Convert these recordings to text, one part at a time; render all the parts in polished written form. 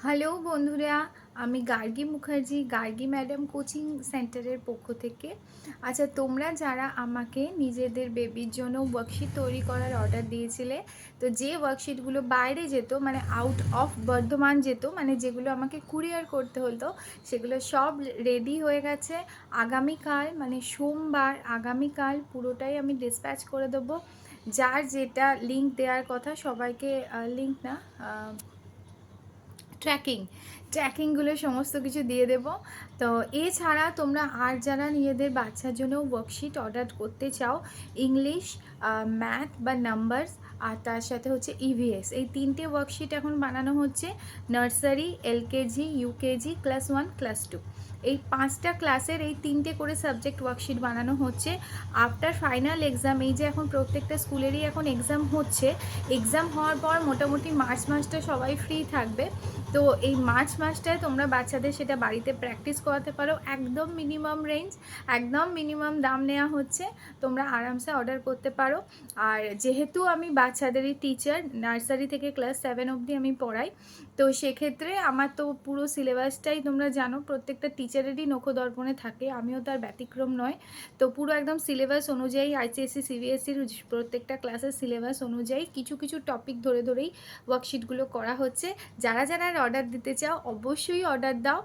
Hello বন্ধুরা, আমি Gargi Mukherjee, Gargi madam coaching সেন্টারের পক্ষ থেকে। আচ্ছা, তোমরা যারা আমাকে নিজেদের বেবির জন্য ওয়ার্কশিট তৈরি করার অর্ডার দিয়েছিলে, তো যে ওয়ার্কশিটগুলো বাইরে যেত, মানে আউট অফ বর্ধমান যেত, মানে যেগুলো আমাকে কুরিয়ার করতে হতো, সেগুলো সব রেডি হয়ে গেছে। আগামীকাল মানে সোমবার, আগামীকাল পুরোটাই আমি ডিসপ্যাচ করে দেবো। যার যেটা লিঙ্ক দেওয়ার কথা সবাইকে, লিঙ্ক না, ট্র্যাকিংগুলো সমস্ত কিছু দিয়ে দেব। তো এছাড়া তোমরা আর যারা নিজেদের বাচ্চার জন্য ওয়ার্কশিট অর্ডার করতে চাও, ইংলিশ, ম্যাথ বা নাম্বারস, আর তার সাথে হচ্ছে ইভিএস, এই তিনটে ওয়ার্কশিট এখন বানানো হচ্ছে। Nursery, LKG, UKG, class 1, class 2, এই 5টা ক্লাসের এই 3টে করে সাবজেক্ট ওয়ার্কশিট বানানো হচ্ছে। আফটার ফাইনাল এক্সাম, এই যে এখন প্রত্যেকটা স্কুলেরই এখন এক্সাম হচ্ছে, এক্সাম হওয়ার পর মোটামুটি মার্চ মাসটা সবাই ফ্রি থাকবে। তো এই মার্চ মাসটায় তোমরা বাচ্চাদের সেটা বাড়িতে প্র্যাকটিস করাতে পারো। একদম মিনিমাম রেঞ্জ, একদম মিনিমাম দাম নেওয়া হচ্ছে, তোমরা আরামসে অর্ডার করতে পারো। আর যেহেতু আমি বাচ্চাদেরই টিচার, নার্সারি থেকে ক্লাস 7 অবধি আমি পড়াই, তো সেক্ষেত্রে আমার তো পুরো সিলেবাসটাই তোমরা জানো, প্রত্যেকটা টিচারেরই নখদর্পণে থাকে, আমিও তার ব্যতিক্রম নয়। তো পুরো একদম সিলেবাস অনুযায়ী, আইসিএসসি সিবিএসসির প্রত্যেকটা ক্লাসের সিলেবাস অনুযায়ী কিছু কিছু টপিক ধরে ধরেই ওয়ার্কশিটগুলো করা হচ্ছে। যারা যারা অর্ডার দিতে চাও অবশ্যই অর্ডার দাও।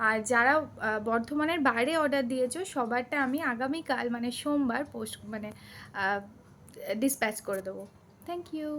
আর যারা বর্ধমানের বাইরে অর্ডার দিয়েছো, সবারটা আমি আগামীকাল মানে সোমবার পোস্ট মানে ডিসপ্যাচ করে দেবো। Thank you.